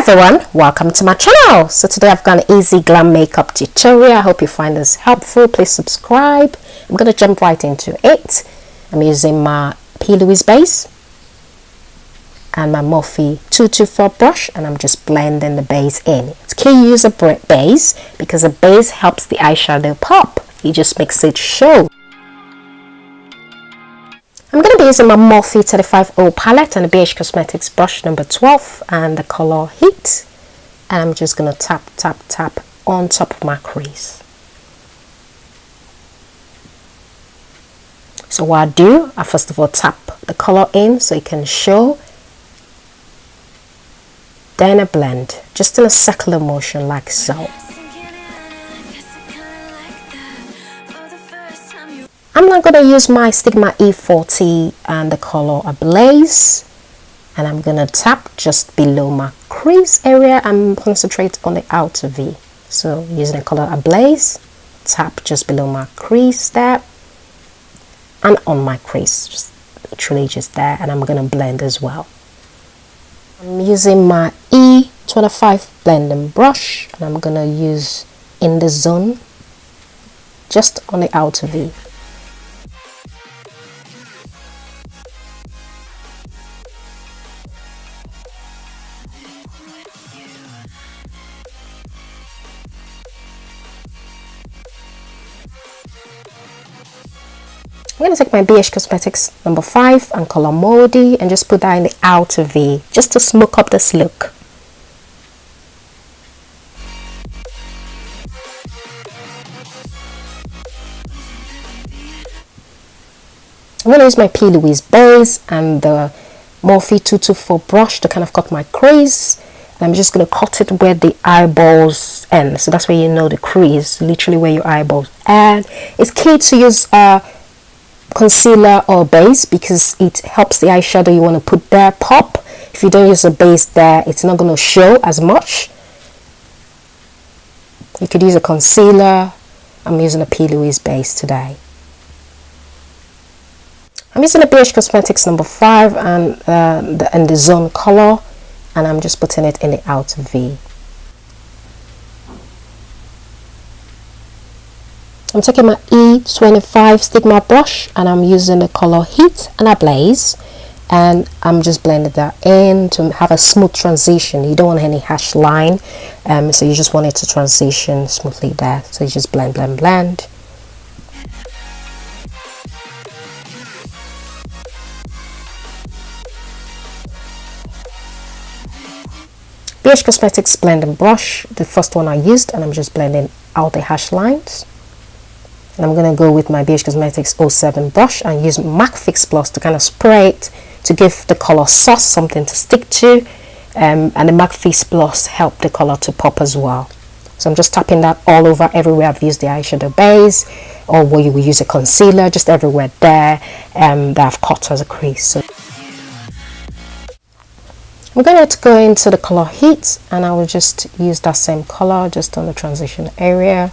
everyone, welcome to my channel. So today I've got an easy glam makeup tutorial. I hope you find this helpful. Please subscribe. I'm going to jump right into it. I'm using my Louise base and my Morphe 224 brush, and I'm just blending the base in. It's key to use a base because a base helps the eyeshadow pop. It just makes it show. I'm going to be using my Morphe 35O palette and the BH Cosmetics brush number 12 and the color Heat, and I'm just going to tap on top of my crease. So what I do, I first of all tap the color in so it can show, then I blend just in a circular motion like so. I'm not going to use my Stigma E40 and the color Ablaze, and I'm going to tap just below my crease area and concentrate on the outer V. So using the color Ablaze, tap just below my crease there and on my crease, just literally just there, and I'm going to blend as well. I'm using my E25 blending brush and I'm going to use in the zone just on the outer V. I'm going to take my BH Cosmetics number 5 and color Moldy and just put that in the outer V just to smoke up this look. I'm going to use my Louise base and the Morphe 224 brush to kind of cut my crease. And I'm just going to cut it where the eyeballs end. So that's where you know the crease, literally where your eyeballs end. It's key to use concealer or base because it helps the eyeshadow you want to put there pop. If you don't use a base there, it's not going to show as much. You could use a concealer. I'm using a Louise base today. I'm using the BH Cosmetics number 5 and the zone color, and I'm just putting it in the outer V. I'm taking my E25 Stigma brush and I'm using the color Heat and Ablaze, and I'm just blending that in to have a smooth transition. You don't want any harsh line, so you just want it to transition smoothly there. So you just blend. BH Cosmetics blending brush, the first one I used, and I'm just blending out the harsh lines. And I'm going to go with my BH Cosmetics 07 brush and use Mack Fix Plus to kind of spray it to give the color sauce something to stick to, and the Mack Fix Plus help the color to pop as well. So I'm just tapping that all over everywhere I've used the eyeshadow base, or where you will use a concealer, just everywhere there that I've cut as a crease. So I'm going to go into the color Heat and I will just use that same color just on the transition area.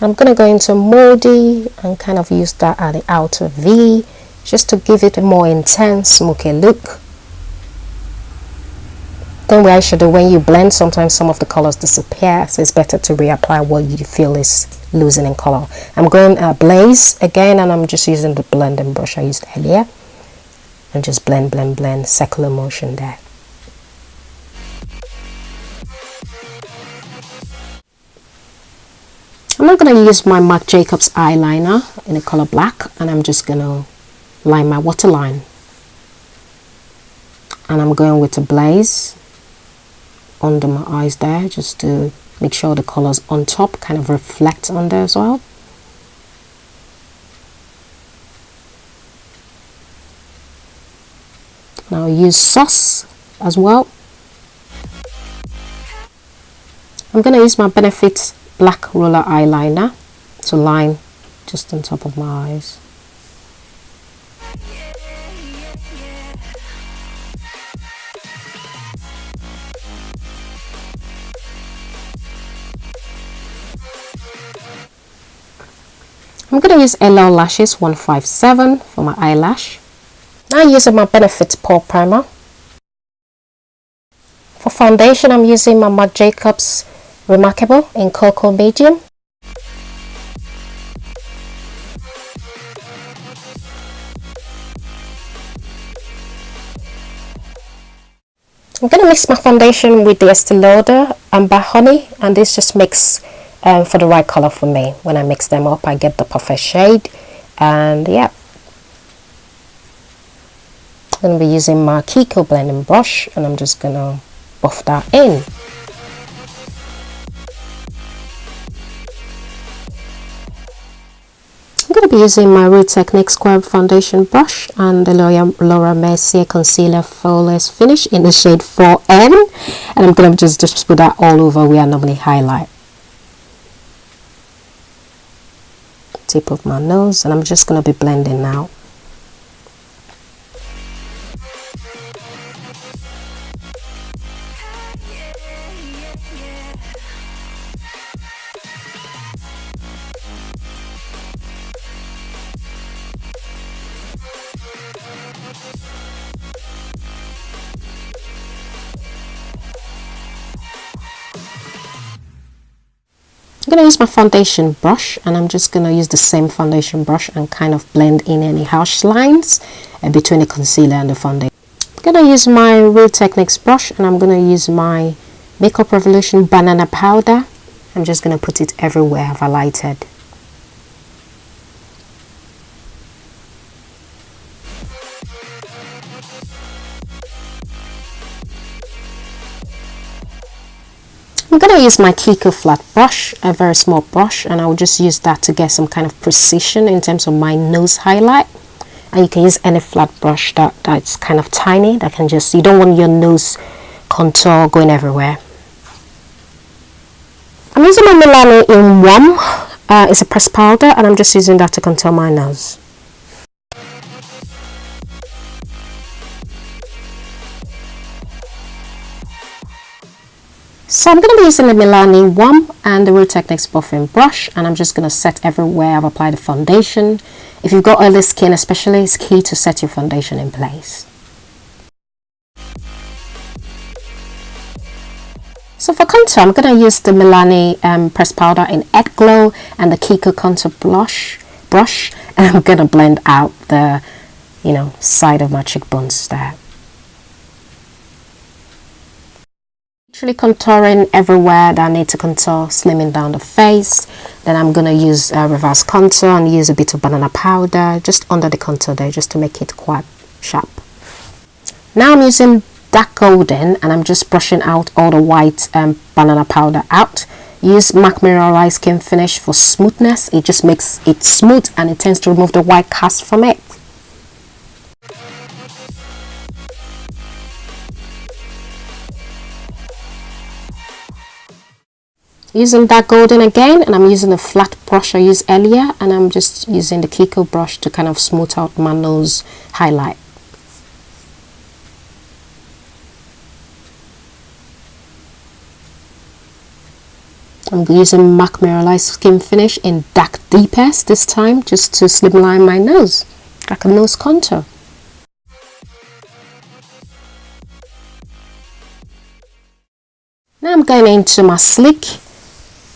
I'm going to go into Moldy and kind of use that at the outer V just to give it a more intense smoky look. Then with eyeshadow, when you blend, sometimes some of the colors disappear, so it's better to reapply what you feel is losing in color. I'm going Blaze again, and I'm just using the blending brush I used earlier and just blend, circular motion there. I'm not going to use my Marc Jacobs eyeliner in the color Black, and I'm just going to line my waterline. And I'm going with a Blaze under my eyes there, just to make sure the colors on top kind of reflect on there as well. Now use Sauce as well. I'm going to use my Benefit black roller eyeliner to line just on top of my eyes. I'm going to use LL Lashes 157 for my eyelash. Now using my Benefit Pore Primer. For foundation, I'm using my Marc Jacobs Remarkable in Cocoa Medium. I'm going to mix my foundation with the Estée Lauder Amber Honey, and this just makes for the right color for me. When I mix them up, I get the perfect shade. And yeah, I'm going to be using my Kiko blending brush, and I'm just going to buff that in. I'm going to be using my Real Technique Square Foundation brush and the Laura Mercier Concealer Flawless Finish in the shade 4N, and I'm going to just put that all over where I normally highlight. Tip of my nose, and I'm just going to be blending now. I'm going to use my foundation brush, and I'm just going to use the same foundation brush and kind of blend in any harsh lines between the concealer and the foundation. I'm going to use my Real Techniques brush, and I'm going to use my Makeup Revolution banana powder. I'm just going to put it everywhere I've highlighted. I'm going to use my Kiko flat brush, a very small brush, and I will just use that to get some kind of precision in terms of my nose highlight. And you can use any flat brush that's kind of tiny, that can just, you don't want your nose contour going everywhere. I'm using my Milani in Warm. It's a pressed powder, and I'm just using that to contour my nose. So I'm going to be using the Milani Warm and the Real Techniques buffing brush, and I'm just going to set everywhere I've applied the foundation. If you've got oily skin especially, it's key to set your foundation in place. So for contour, I'm going to use the Milani pressed powder in Egg Glow and the Kiko contour brush, and I'm going to blend out the, side of my cheekbones there. Literally contouring everywhere that I need to contour, slimming down the face. Then I'm going to use reverse contour and use a bit of banana powder just under the contour there, just to make it quite sharp. Now I'm using dark golden, and I'm just brushing out all the white banana powder out. Use Mack Mineralize Skin Finish for smoothness. It just makes it smooth, and it tends to remove the white cast from it. Using that golden again, and I'm using the flat brush I used earlier, and I'm just using the Kiko brush to kind of smooth out my nose highlight. I'm using Mack Mineralize Skin Finish in Dark Deepest this time, just to slimline my nose, like a nose contour. Now I'm going into my Sleek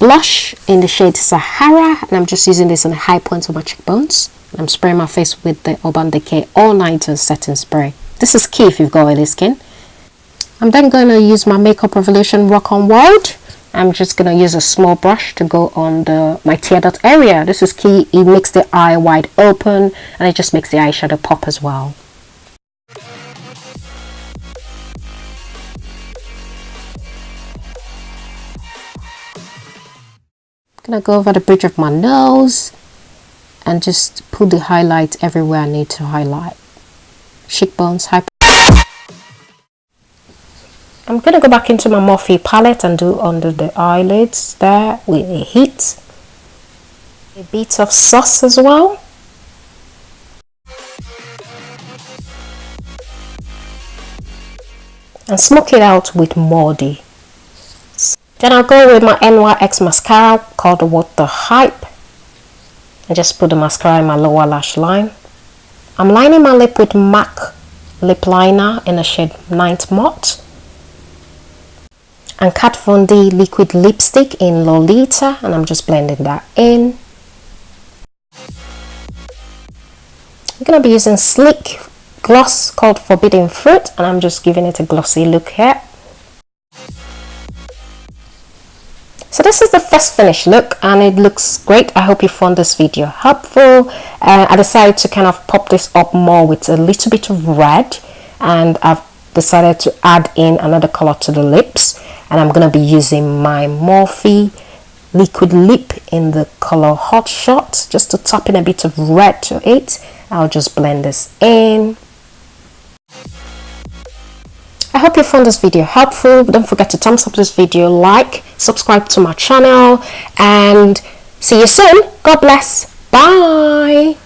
blush in the shade Sahara, and I'm just using this on the high points of my cheekbones. I'm spraying my face with the Urban Decay All Nighter Setting Spray. This is key if you've got oily skin. I'm then going to use my Makeup Revolution Rock On World. I'm just going to use a small brush to go on my tear dot area. This is key. It makes the eye wide open, and it just makes the eyeshadow pop as well. I'm going to go over the bridge of my nose and just put the highlight everywhere I need to highlight. Cheekbones, I'm going to go back into my Morphe palette and do under the eyelids there with a hit. A bit of sauce as well. And smoke it out with Mordi. Then I'll go with my NYX mascara called What the Hype. I just put the mascara in my lower lash line. I'm lining my lip with Mack lip liner in the shade Night Matte. And Kat Von D liquid lipstick in Lolita, and I'm just blending that in. I'm going to be using Sleek gloss called Forbidden Fruit, and I'm just giving it a glossy look here. So this is the first finished look, and it looks great. I hope you found this video helpful. I decided to kind of pop this up more with a little bit of red, and I've decided to add in another color to the lips, and I'm going to be using my Morphe liquid lip in the color Hot Shot, just to tap in a bit of red to it. I'll just blend this in. I hope you found this video helpful. Don't forget to thumbs up this video, like, subscribe to my channel, and see you soon. God bless. Bye.